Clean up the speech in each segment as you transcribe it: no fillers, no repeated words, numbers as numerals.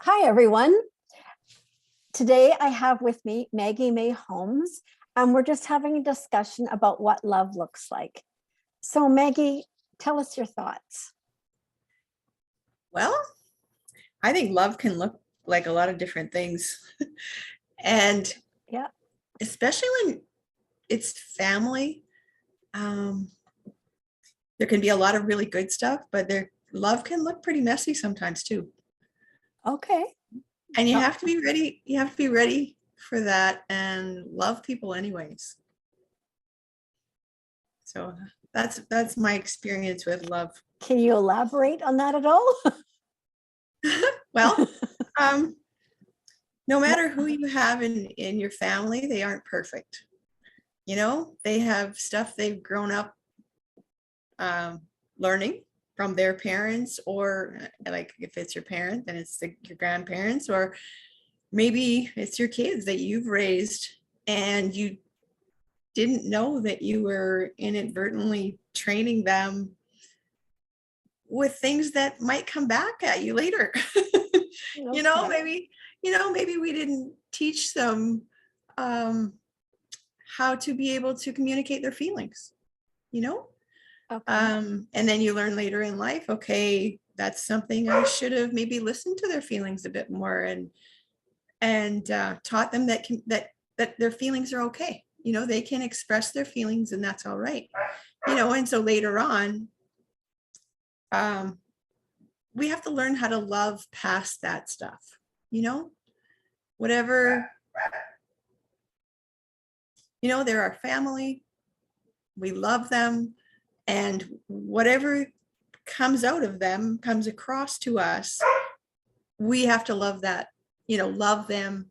Hi, everyone. Today I have with me Maggie Mae Holmes, and we're just having a discussion about what love looks like. So Maggie, tell us your thoughts. Well, I think love can look like a lot of different things. And Yeah. especially when it's family, um, there can be a lot of really good stuff, but love can look pretty messy sometimes too. Okay. And you have to be ready. You have to be ready for that and love people anyways. So that's my experience with love. Can you elaborate on that at all? Well, no matter who you have in your family, they aren't perfect. You know, they have stuff they've grown up learning from their parents, or like if it's your parent, then it's your grandparents, or maybe it's your kids that you've raised and you didn't know that you were inadvertently training them with things that might come back at you later. You know, Okay. maybe we didn't teach them how to be able to communicate their feelings, you know? Okay. And then you learn later in life, okay, that's something I should have maybe listened to their feelings a bit more and taught them that their feelings are okay. You know, they can express their feelings and that's all right. You know, and so later on, we have to learn how to love past that stuff, you know, whatever, you know, they're our family. We love them. And whatever comes out of them comes across to us, we have to love that, you know, love them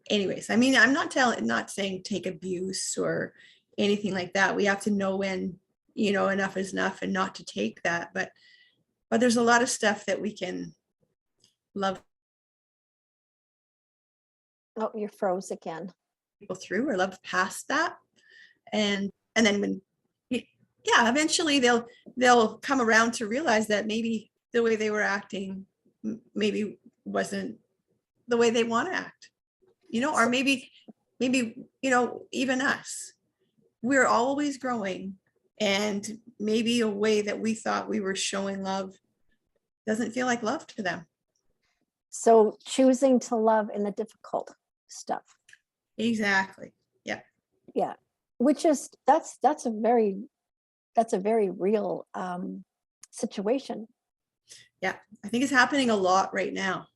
anyways. I mean, I'm not saying take abuse or anything like that. We have to know when, you know, enough is enough and not to take that. But there's a lot of stuff that we can love Oh, you're froze again. people through or love past that. And then when, yeah, eventually they'll come around to realize that maybe the way they were acting maybe wasn't the way they want to act, you know, or maybe, you know, even us, we're always growing, and maybe a way that we thought we were showing love doesn't feel like love to them. So choosing to love in the difficult stuff. Exactly. Yeah. Yeah. Which is that's a very real situation. Yeah. I think it's happening a lot right now.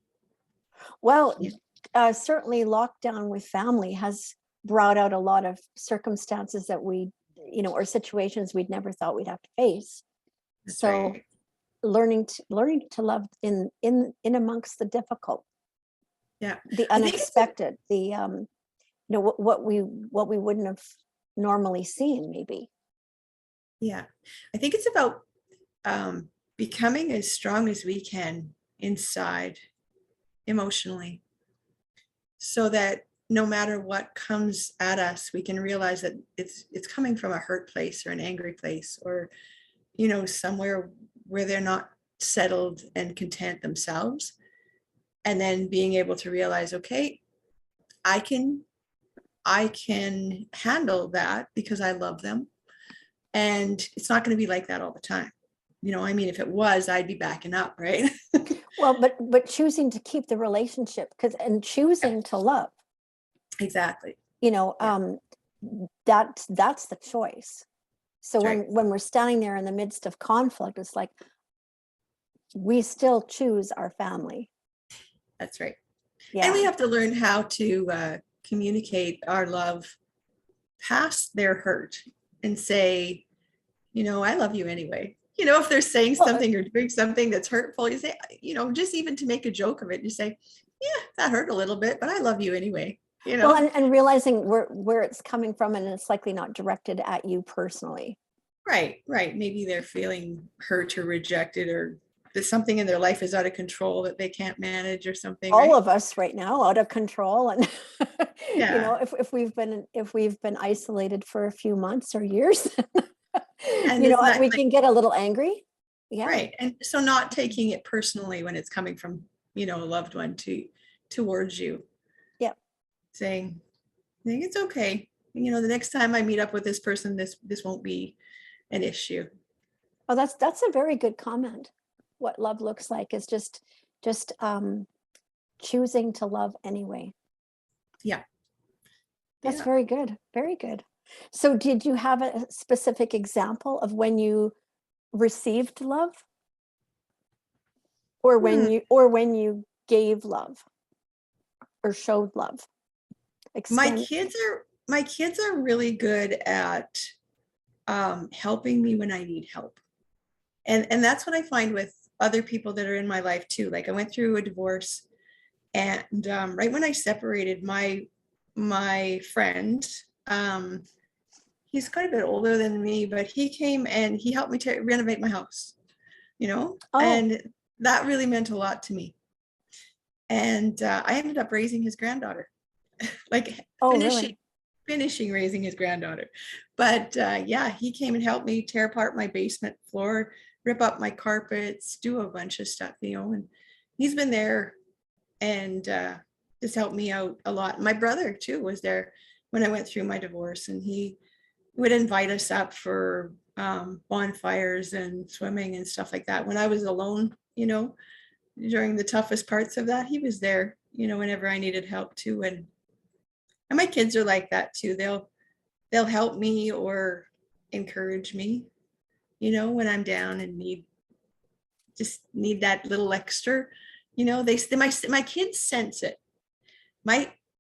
Well, Yeah. certainly lockdown with family has brought out a lot of circumstances that we, you know, or situations we'd never thought we'd have to face. That's So right. learning to love in amongst the difficult, Yeah. the I think it's unexpected, the you know, what we wouldn't have normally seen, maybe. yeah. I think it's about becoming as strong as we can inside emotionally, so that no matter what comes at us, we can realize that it's coming from a hurt place or an angry place, or, you know, somewhere where they're not settled and content themselves. And then being able to realize, okay, I can handle that because I love them. And it's not going to be like that all the time. You know, I mean, if it was, I'd be backing up, right? Well, but choosing to keep the relationship, and choosing to love, Exactly. you know, Yeah. that's the choice. So That's right. when we're standing there in the midst of conflict, it's like we still choose our family. That's right. And Yeah. we have to learn how to communicate our love past their hurt and say, you know, I love you anyway. You know, if they're saying Well, something or doing something that's hurtful, you say, you know, just even to make a joke of it, you say, yeah, that hurt a little bit, but I love you anyway, you well, know? and realizing where it's coming from, and it's likely not directed at you personally. Right, right. Maybe they're feeling hurt or rejected, or there's something in their life is out of control that they can't manage or something, All right? of us right now out of control, and you Yeah. know, if we've been isolated for a few months or years, And you know, it's not we like, can get a little angry. Yeah. right. And so not taking it personally when it's coming from, a loved one towards you, Yeah. saying, I think it's okay. The next time I meet up with this person, this won't be an issue. Oh, that's a very good comment. What love looks like is just choosing to love anyway. Yeah. That's Yeah. very good. Very good. So did you have a specific example of when you received love, or Hmm. when you gave love or showed love? My Extend. kids are really good at helping me when I need help. And that's what I find with other people that are in my life too. Like I went through a divorce, and right when I separated, my friend, he's quite a bit older than me, but he came and he helped me to renovate my house, Oh, and that really meant a lot to me. And I ended up raising his granddaughter, like oh, finishing really? finishing raising his granddaughter. But yeah, he came and helped me tear apart my basement floor, rip up my carpets, do a bunch of stuff, and he's been there and just helped me out a lot. My brother too was there when I went through my divorce, and he would invite us up for bonfires and swimming and stuff like that. When I was alone, during the toughest parts of that, he was there, whenever I needed help too. And my kids are like that too. They'll help me or encourage me, when I'm down and need that little extra. My kids sense it.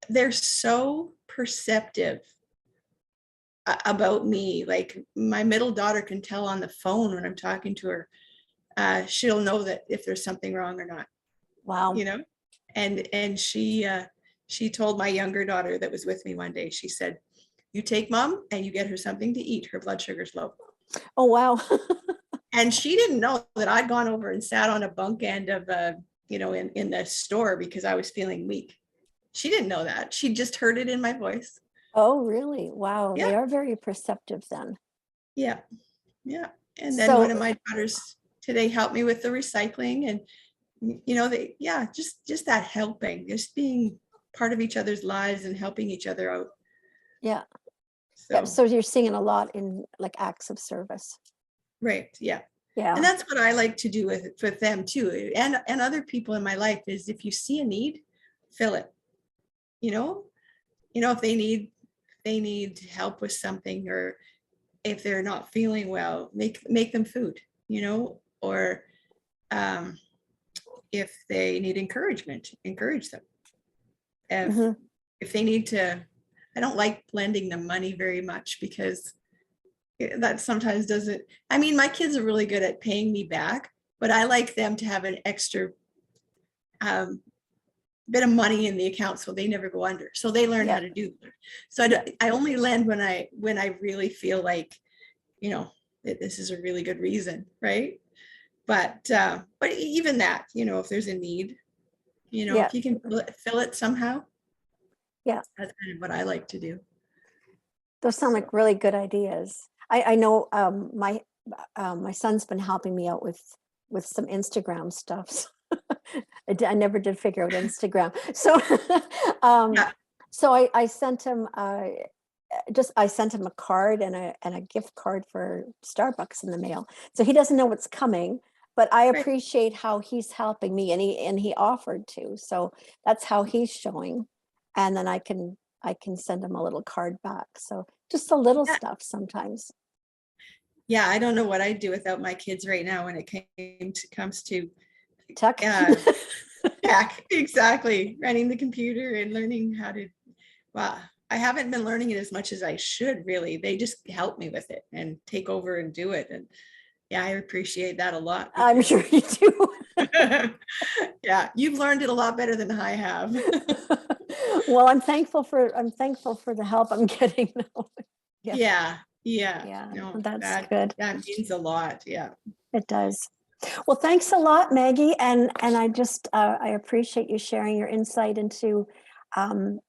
They're so perceptive about me. Like my middle daughter can tell on the phone when I'm talking to her. She'll know that if there's something wrong or not, Wow. and she told my younger daughter that was with me one day, she said, you take mom and you get her something to eat, her blood sugar's low. Oh, wow. And she didn't know that I'd gone over and sat on a bunk end of in the store because I was feeling weak. She didn't know that. She just heard it in my voice. Oh, really? Wow. They Yeah. are very perceptive then. Yeah. Yeah. And then one So, of my daughters today helped me with the recycling, and just that helping, just being part of each other's lives and helping each other out. yeah. Yeah. So So you're seeing it a lot in like acts of service. right. Yeah. And Yeah. that's what I like to do with them too. And other people in my life is, if you see a need, fill it. You know, if they need help with something, or if they're not feeling well, make them food, or um, if they need encouragement, encourage them. If Hmm. if they need to, I don't like lending them money very much, because that sometimes doesn't, I mean, my kids are really good at paying me back, but I like them to have an extra um, bit of money in the account so they never go under. So they learn how Yeah. to do it. So Yeah. I only lend when I really feel like, that this is a really good reason, right? But even that, if there's a need, Yeah. if you can fill it somehow, Yeah. that's kind of what I like to do. Those sound So like really good ideas. I know my son's been helping me out with some Instagram stuff. I never did figure out Instagram. So um, yeah, so I sent him I sent him a card and a gift card for Starbucks in the mail. So he doesn't know what's coming, but I right. appreciate how he's helping me, and he offered to. So that's how he's showing. And then I can send him a little card back. So just the little Yeah. stuff sometimes. Yeah, I don't know what I'd do without my kids right now when it comes to Tuck. uh tech. Exactly. Running the computer and learning how to, well, I haven't been learning it as much as I should, really. They just help me with it and take over and do it. And yeah, I appreciate that a lot, I'm because sure you do. yeah, you've learned it a lot better than I have. Well, I'm thankful for the help I'm getting now. Yeah. Yeah, yeah. Yeah, No, that's that good. that means a lot. Yeah. It does. Well, thanks a lot, Maggie, and I just I appreciate you sharing your insight into um,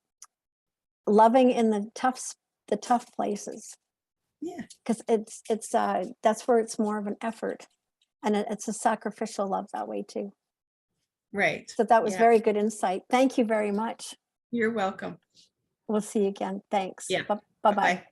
loving in the tough places, Yeah. because it's that's where it's more of an effort, and it's a sacrificial love that way too. Right. So that was Yeah. very good insight. Thank you very much. You're welcome. We'll see you again. Thanks. Yeah. Bye-bye. Bye-bye.